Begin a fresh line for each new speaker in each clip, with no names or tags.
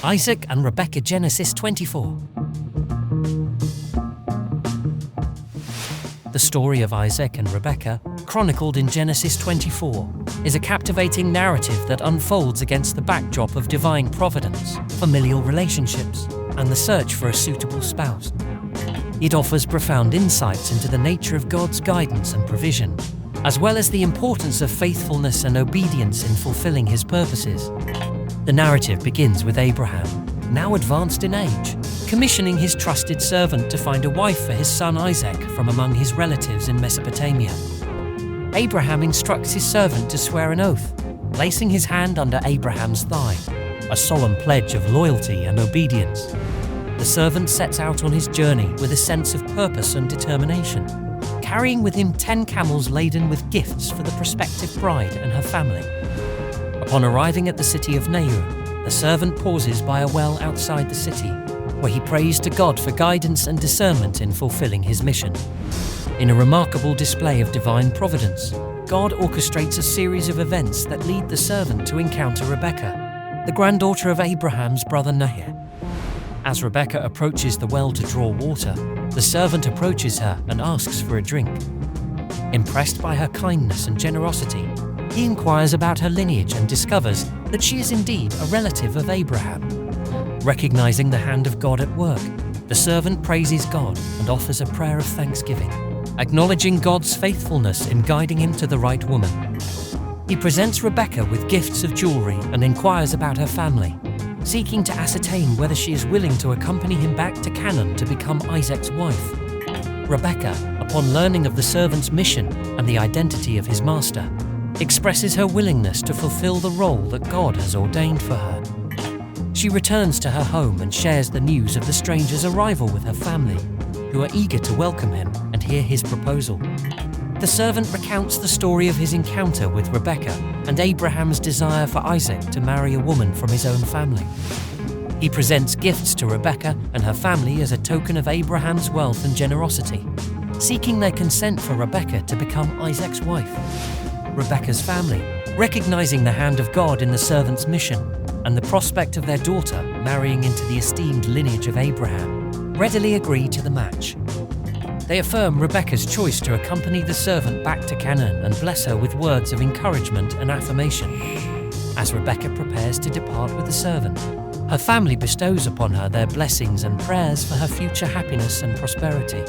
Isaac and Rebekah, Genesis 24. The story of Isaac and Rebekah, chronicled in Genesis 24, is a captivating narrative that unfolds against the backdrop of divine providence, familial relationships, and the search for a suitable spouse. It offers profound insights into the nature of God's guidance and provision, as well as the importance of faithfulness and obedience in fulfilling His purposes. The narrative begins with Abraham, now advanced in age, commissioning his trusted servant to find a wife for his son Isaac from among his relatives in Mesopotamia. Abraham instructs his servant to swear an oath, placing his hand under Abraham's thigh, a solemn pledge of loyalty and obedience. The servant sets out on his journey with a sense of purpose and determination, carrying with him 10 camels laden with gifts for the prospective bride and her family. Upon arriving at the city of Naur, the servant pauses by a well outside the city, where he prays to God for guidance and discernment in fulfilling his mission. In a remarkable display of divine providence, God orchestrates a series of events that lead the servant to encounter Rebekah, the granddaughter of Abraham's brother Nahor. As Rebekah approaches the well to draw water, the servant approaches her and asks for a drink. Impressed by her kindness and generosity, he inquires about her lineage and discovers that she is indeed a relative of Abraham. Recognizing the hand of God at work, the servant praises God and offers a prayer of thanksgiving, acknowledging God's faithfulness in guiding him to the right woman. He presents Rebekah with gifts of jewelry and inquires about her family, seeking to ascertain whether she is willing to accompany him back to Canaan to become Isaac's wife. Rebekah, upon learning of the servant's mission and the identity of his master, expresses her willingness to fulfill the role that God has ordained for her. She returns to her home and shares the news of the stranger's arrival with her family, who are eager to welcome him and hear his proposal. The servant recounts the story of his encounter with Rebekah and Abraham's desire for Isaac to marry a woman from his own family. He presents gifts to Rebekah and her family as a token of Abraham's wealth and generosity, seeking their consent for Rebekah to become Isaac's wife. Rebekah's family, recognizing the hand of God in the servant's mission and the prospect of their daughter marrying into the esteemed lineage of Abraham, readily agree to the match. They affirm Rebekah's choice to accompany the servant back to Canaan and bless her with words of encouragement and affirmation. As Rebekah prepares to depart with the servant, her family bestows upon her their blessings and prayers for her future happiness and prosperity.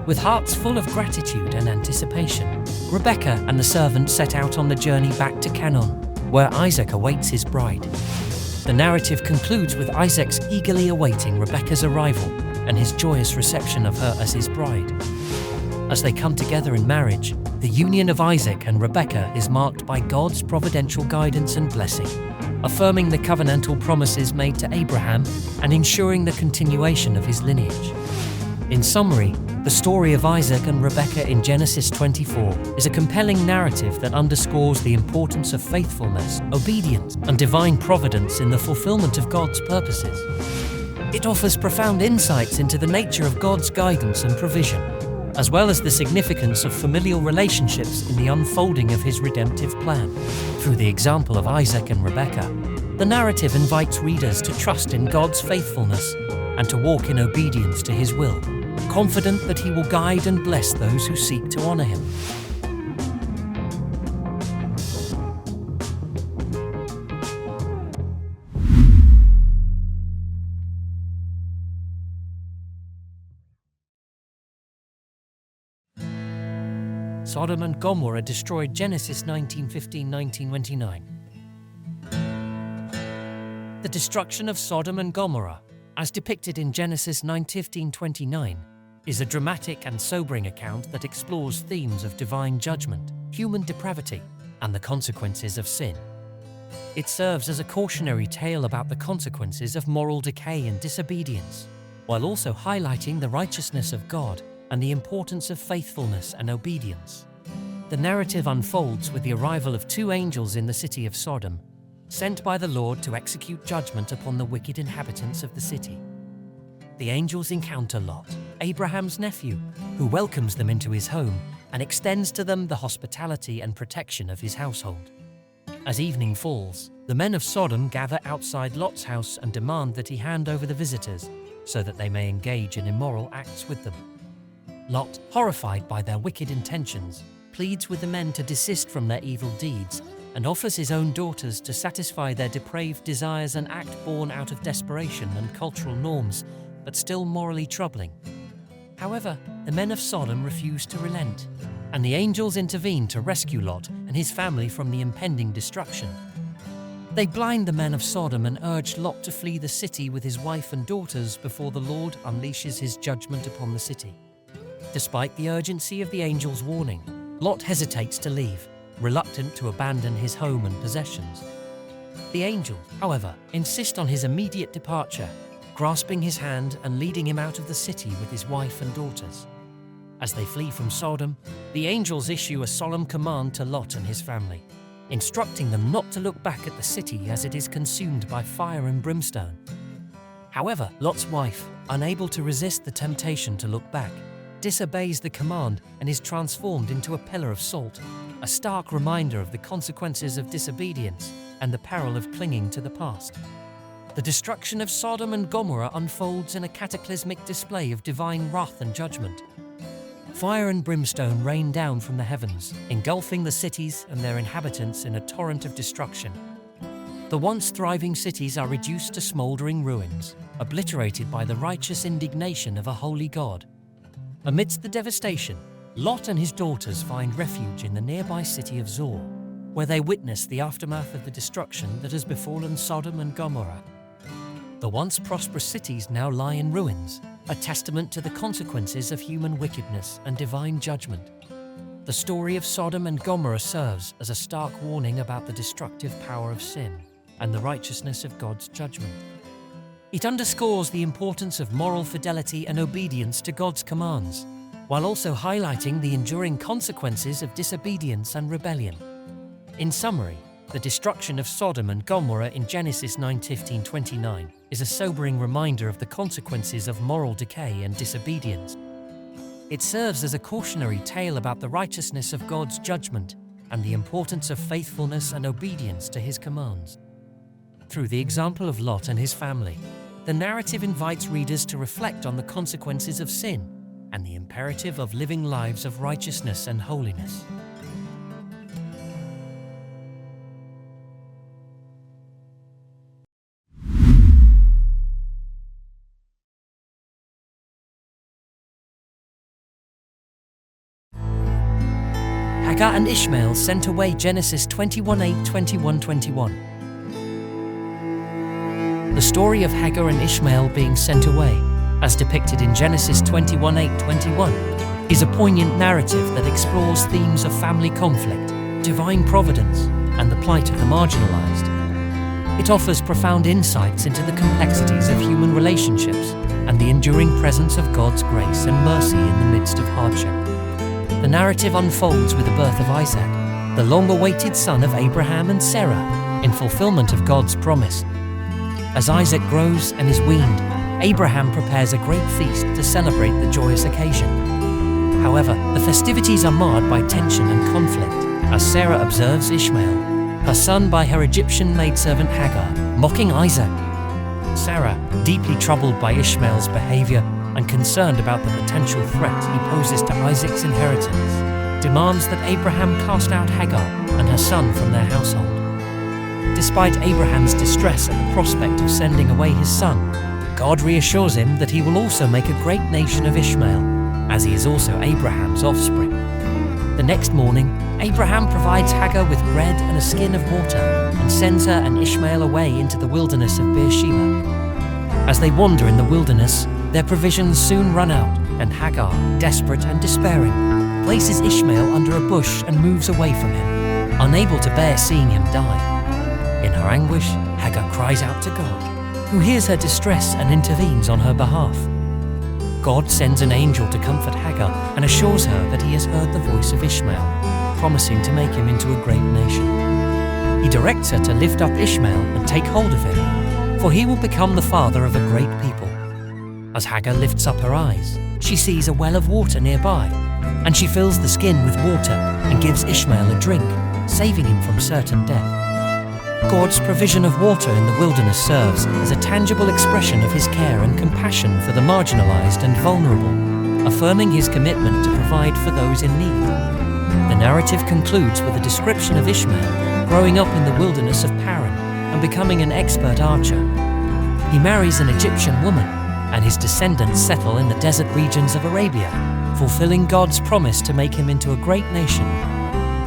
With hearts full of gratitude and anticipation, Rebekah and the servant set out on the journey back to Canaan, where Isaac awaits his bride. The narrative concludes with Isaac's eagerly awaiting Rebekah's arrival and his joyous reception of her as his bride. As they come together in marriage, the union of Isaac and Rebekah is marked by God's providential guidance and blessing, affirming the covenantal promises made to Abraham and ensuring the continuation of his lineage. In summary, the story of Isaac and Rebekah in Genesis 24 is a compelling narrative that underscores the importance of faithfulness, obedience, and divine providence in the fulfillment of God's purposes. It offers profound insights into the nature of God's guidance and provision, as well as the significance of familial relationships in the unfolding of His redemptive plan. Through the example of Isaac and Rebekah, the narrative invites readers to trust in God's faithfulness and to walk in obedience to His will, confident that He will guide and bless those who seek to honor Him. Sodom and Gomorrah destroyed, Genesis 19:15-19:29. The destruction of Sodom and Gomorrah, as depicted in Genesis 9:15-29, is a dramatic and sobering account that explores themes of divine judgment, human depravity, and the consequences of sin. It serves as a cautionary tale about the consequences of moral decay and disobedience, while also highlighting the righteousness of God and the importance of faithfulness and obedience. The narrative unfolds with the arrival of 2 angels in the city of Sodom, sent by the Lord to execute judgment upon the wicked inhabitants of the city. The angels encounter Lot, Abraham's nephew, who welcomes them into his home and extends to them the hospitality and protection of his household. As evening falls, The men of Sodom gather outside Lot's house and demand that he hand over the visitors so that they may engage in immoral acts with them. Lot, horrified by their wicked intentions, pleads with the men to desist from their evil deeds and offers his own daughters to satisfy their depraved desires, an act born out of desperation and cultural norms, but still morally troubling. However, the men of Sodom refuse to relent, and the angels intervene to rescue Lot and his family from the impending destruction. They blind the men of Sodom and urge Lot to flee the city with his wife and daughters before the Lord unleashes his judgment upon the city. Despite the urgency of the angels' warning, Lot hesitates to leave, reluctant to abandon his home and possessions. The angels, however, insist on his immediate departure, grasping his hand and leading him out of the city with his wife and daughters. As they flee from Sodom, the angels issue a solemn command to Lot and his family, instructing them not to look back at the city as it is consumed by fire and brimstone. However, Lot's wife, unable to resist the temptation to look back, disobeys the command and is transformed into a pillar of salt, a stark reminder of the consequences of disobedience and the peril of clinging to the past. The destruction of Sodom and Gomorrah unfolds in a cataclysmic display of divine wrath and judgment. Fire and brimstone rain down from the heavens, engulfing the cities and their inhabitants in a torrent of destruction. The once thriving cities are reduced to smouldering ruins, obliterated by the righteous indignation of a holy God. Amidst the devastation, Lot and his daughters find refuge in the nearby city of Zoar, where they witness the aftermath of the destruction that has befallen Sodom and Gomorrah. The once prosperous cities now lie in ruins, a testament to the consequences of human wickedness and divine judgment. The story of Sodom and Gomorrah serves as a stark warning about the destructive power of sin and the righteousness of God's judgment. It underscores the importance of moral fidelity and obedience to God's commands, while also highlighting the enduring consequences of disobedience and rebellion. In summary, the destruction of Sodom and Gomorrah in Genesis 9:15-29 is a sobering reminder of the consequences of moral decay and disobedience. It serves as a cautionary tale about the righteousness of God's judgment and the importance of faithfulness and obedience to His commands. Through the example of Lot and his family, the narrative invites readers to reflect on the consequences of sin and the imperative of living lives of righteousness and holiness. Hagar and Ishmael sent away. Genesis 21:8, 21:21. The story of Hagar and Ishmael being sent away, as depicted in Genesis 21:8, 21, is a poignant narrative that explores themes of family conflict, divine providence, and the plight of the marginalized. It offers profound insights into the complexities of human relationships and the enduring presence of God's grace and mercy in the midst of hardship. The narrative unfolds with the birth of Isaac, the long-awaited son of Abraham and Sarah, in fulfillment of God's promise. As Isaac grows and is weaned, Abraham prepares a great feast to celebrate the joyous occasion. However, the festivities are marred by tension and conflict, as Sarah observes Ishmael, her son, by her Egyptian maidservant Hagar, mocking Isaac. Sarah, deeply troubled by Ishmael's behavior and concerned about the potential threat he poses to Isaac's inheritance, demands that Abraham cast out Hagar and her son from their household. Despite Abraham's distress at the prospect of sending away his son, God reassures him that he will also make a great nation of Ishmael, as he is also Abraham's offspring. The next morning, Abraham provides Hagar with bread and a skin of water and sends her and Ishmael away into the wilderness of Beersheba. As they wander in the wilderness, their provisions soon run out, and Hagar, desperate and despairing, places Ishmael under a bush and moves away from him, unable to bear seeing him die. In her anguish, Hagar cries out to God, who hears her distress and intervenes on her behalf. God sends an angel to comfort Hagar and assures her that he has heard the voice of Ishmael, promising to make him into a great nation. He directs her to lift up Ishmael and take hold of him, for he will become the father of a great people. As Hagar lifts up her eyes, she sees a well of water nearby, and she fills the skin with water and gives Ishmael a drink, saving him from certain death. God's provision of water in the wilderness serves as a tangible expression of his care and compassion for the marginalized and vulnerable, affirming his commitment to provide for those in need. The narrative concludes with a description of Ishmael growing up in the wilderness of Paran and becoming an expert archer. He marries an Egyptian woman, and his descendants settle in the desert regions of Arabia, fulfilling God's promise to make him into a great nation.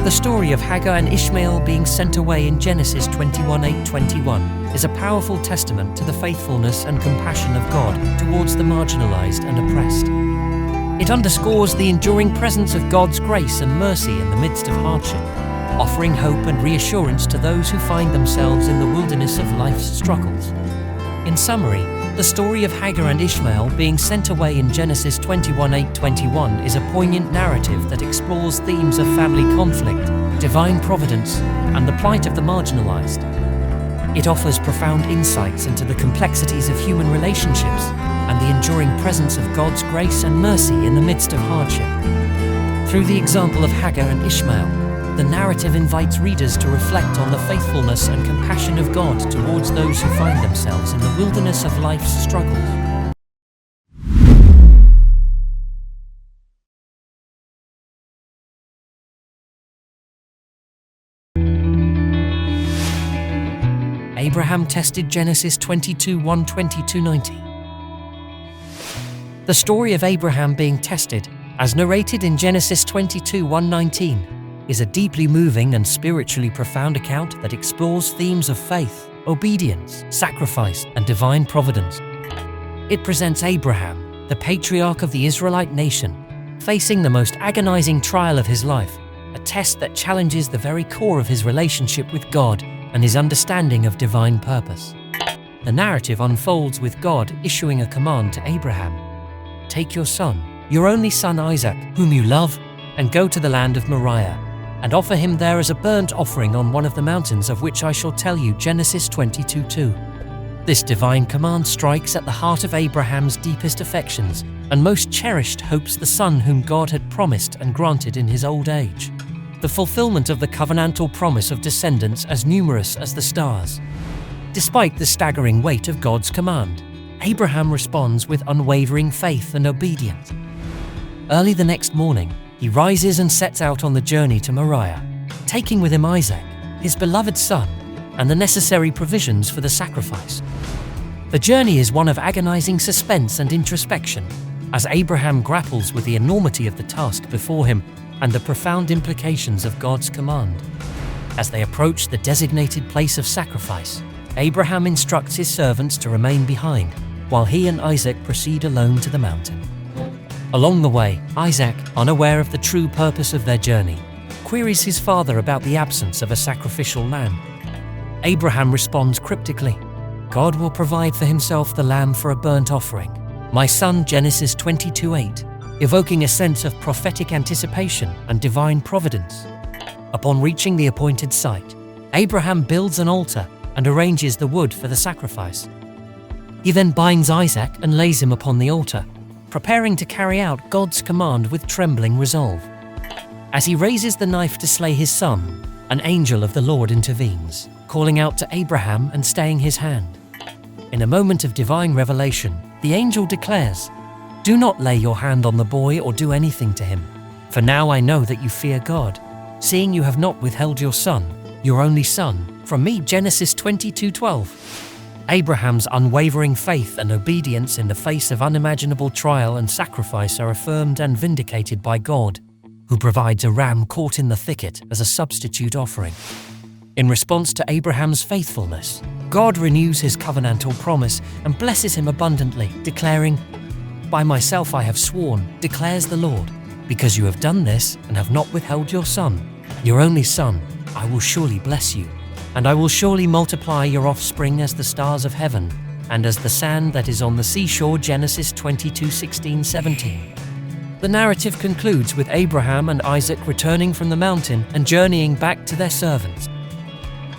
The story of Hagar and Ishmael being sent away in Genesis 21:8-21 is a powerful testament to the faithfulness and compassion of God towards the marginalized and oppressed. It underscores the enduring presence of God's grace and mercy in the midst of hardship, offering hope and reassurance to those who find themselves in the wilderness of life's struggles. In summary, the story of Hagar and Ishmael being sent away in Genesis 21:8-21 is a poignant narrative that explores themes of family conflict, divine providence, and the plight of the marginalized. It offers profound insights into the complexities of human relationships and the enduring presence of God's grace and mercy in the midst of hardship. Through the example of Hagar and Ishmael, the narrative invites readers to reflect on the faithfulness and compassion of God towards those who find themselves in the wilderness of life's struggles. Abraham tested Genesis 22:1-22-90. The story of Abraham being tested, as narrated in Genesis 22:1-19, is a deeply moving and spiritually profound account that explores themes of faith, obedience, sacrifice, and divine providence. It presents Abraham, the patriarch of the Israelite nation, facing the most agonizing trial of his life, a test that challenges the very core of his relationship with God and his understanding of divine purpose. The narrative unfolds with God issuing a command to Abraham: "Take your son, your only son Isaac, whom you love, and go to the land of Moriah, and offer him there as a burnt offering on one of the mountains of which I shall tell you." Genesis 22:2. This divine command strikes at the heart of Abraham's deepest affections and most cherished hopes, the son whom God had promised and granted in his old age. The fulfillment of the covenantal promise of descendants as numerous as the stars. Despite the staggering weight of God's command, Abraham responds with unwavering faith and obedience. Early the next morning, he rises and sets out on the journey to Moriah, taking with him Isaac, his beloved son, and the necessary provisions for the sacrifice. The journey is one of agonizing suspense and introspection, as Abraham grapples with the enormity of the task before him and the profound implications of God's command. As they approach the designated place of sacrifice, Abraham instructs his servants to remain behind, while he and Isaac proceed alone to the mountain. Along the way, Isaac, unaware of the true purpose of their journey, queries his father about the absence of a sacrificial lamb. Abraham responds cryptically, "God will provide for himself the lamb for a burnt offering, my son." Genesis 22:8, evoking a sense of prophetic anticipation and divine providence. Upon reaching the appointed site, Abraham builds an altar and arranges the wood for the sacrifice. He then binds Isaac and lays him upon the altar, preparing to carry out God's command with trembling resolve. As he raises the knife to slay his son, an angel of the Lord intervenes, calling out to Abraham and staying his hand. In a moment of divine revelation, the angel declares, "Do not lay your hand on the boy or do anything to him, for now I know that you fear God, seeing you have not withheld your son, your only son, from me." Genesis 22:12. Abraham's unwavering faith and obedience in the face of unimaginable trial and sacrifice are affirmed and vindicated by God, who provides a ram caught in the thicket as a substitute offering. In response to Abraham's faithfulness, God renews his covenantal promise and blesses him abundantly, declaring, "By myself I have sworn, declares the Lord, because you have done this and have not withheld your son, your only son, I will surely bless you. And I will surely multiply your offspring as the stars of heaven, and as the sand that is on the seashore." Genesis 22:16-17. The narrative concludes with Abraham and Isaac returning from the mountain and journeying back to their servants.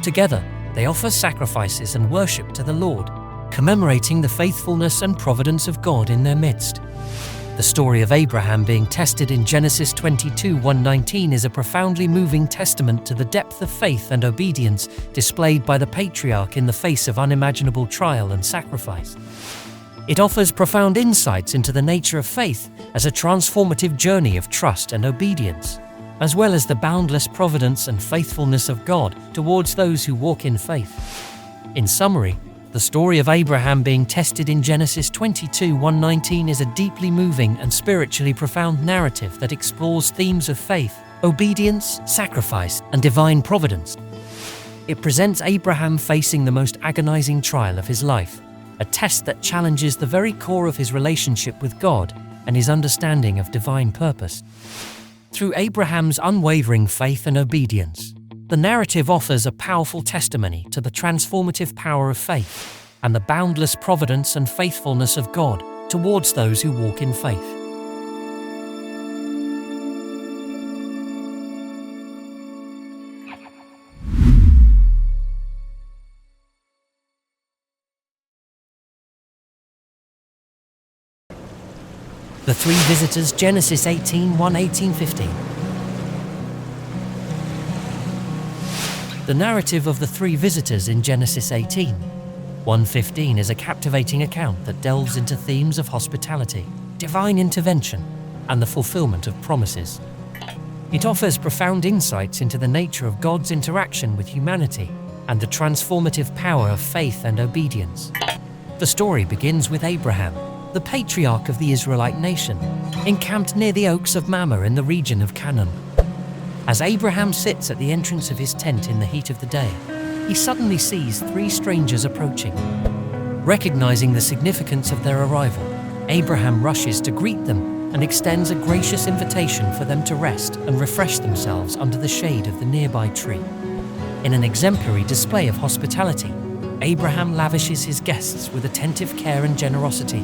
Together, they offer sacrifices and worship to the Lord, commemorating the faithfulness and providence of God in their midst. The story of Abraham being tested in Genesis 22:1-19 is a profoundly moving testament to the depth of faith and obedience displayed by the patriarch in the face of unimaginable trial and sacrifice. It offers profound insights into the nature of faith as a transformative journey of trust and obedience, as well as the boundless providence and faithfulness of God towards those who walk in faith. In summary, the story of Abraham being tested in Genesis 22:1-19 is a deeply moving and spiritually profound narrative that explores themes of faith, obedience, sacrifice, and divine providence. It presents Abraham facing the most agonizing trial of his life, a test that challenges the very core of his relationship with God and his understanding of divine purpose. Through Abraham's unwavering faith and obedience, the narrative offers a powerful testimony to the transformative power of faith and the boundless providence and faithfulness of God towards those who walk in faith. The three visitors, Genesis 18:1-18-15. The narrative of the three visitors in Genesis 18:1-15 is a captivating account that delves into themes of hospitality, divine intervention, and the fulfillment of promises. It offers profound insights into the nature of God's interaction with humanity and the transformative power of faith and obedience. The story begins with Abraham, the patriarch of the Israelite nation, encamped near the oaks of Mamre in the region of Canaan. As Abraham sits at the entrance of his tent in the heat of the day, he suddenly sees three strangers approaching. Recognizing the significance of their arrival, Abraham rushes to greet them and extends a gracious invitation for them to rest and refresh themselves under the shade of the nearby tree. In an exemplary display of hospitality, Abraham lavishes his guests with attentive care and generosity,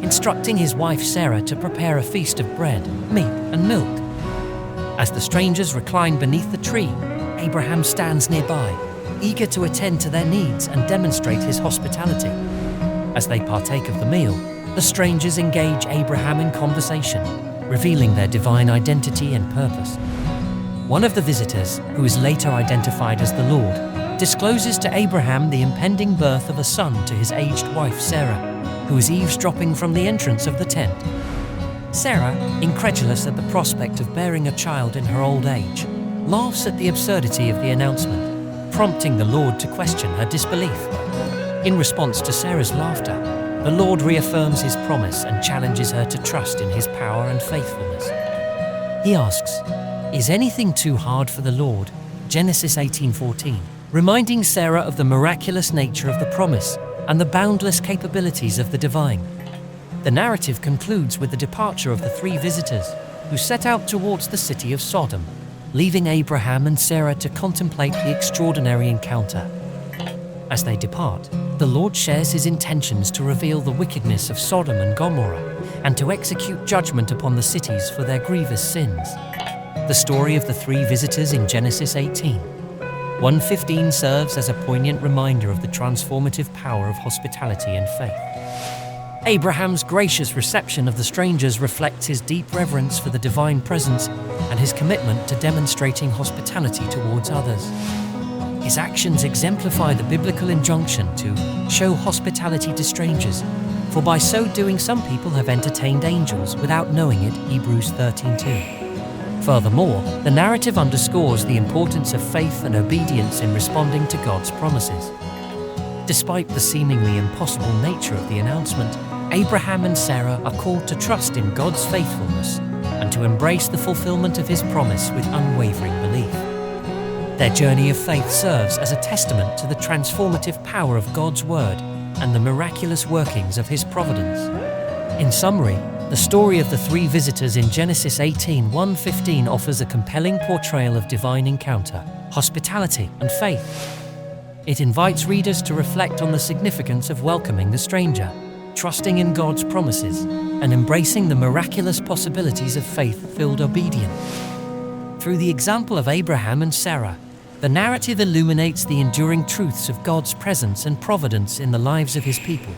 instructing his wife Sarah to prepare a feast of bread, meat, and milk. As the strangers recline beneath the tree, Abraham stands nearby, eager to attend to their needs and demonstrate his hospitality. As they partake of the meal, the strangers engage Abraham in conversation, revealing their divine identity and purpose. One of the visitors, who is later identified as the Lord, discloses to Abraham the impending birth of a son to his aged wife Sarah, who is eavesdropping from the entrance of the tent. Sarah, incredulous at the prospect of bearing a child in her old age, laughs at the absurdity of the announcement, prompting the Lord to question her disbelief. In response to Sarah's laughter, the Lord reaffirms his promise and challenges her to trust in his power and faithfulness. He asks, "Is anything too hard for the Lord?" Genesis 18:14, reminding Sarah of the miraculous nature of the promise and the boundless capabilities of the divine. The narrative concludes with the departure of the three visitors, who set out towards the city of Sodom, leaving Abraham and Sarah to contemplate the extraordinary encounter. As they depart, the Lord shares his intentions to reveal the wickedness of Sodom and Gomorrah and to execute judgment upon the cities for their grievous sins. The story of the three visitors in Genesis 18:1-15 serves as a poignant reminder of the transformative power of hospitality and faith. Abraham's gracious reception of the strangers reflects his deep reverence for the divine presence and his commitment to demonstrating hospitality towards others. His actions exemplify the biblical injunction to show hospitality to strangers, for by so doing some people have entertained angels without knowing it, Hebrews 13:2. Furthermore, the narrative underscores the importance of faith and obedience in responding to God's promises. Despite the seemingly impossible nature of the announcement, Abraham and Sarah are called to trust in God's faithfulness and to embrace the fulfillment of his promise with unwavering belief. Their journey of faith serves as a testament to the transformative power of God's word and the miraculous workings of his providence. In summary, the story of the three visitors in Genesis 18:1-15 offers a compelling portrayal of divine encounter, hospitality, and faith. It invites readers to reflect on the significance of welcoming the stranger, trusting in God's promises, and embracing the miraculous possibilities of faith-filled obedience. Through the example of Abraham and Sarah, the narrative illuminates the enduring truths of God's presence and providence in the lives of his people.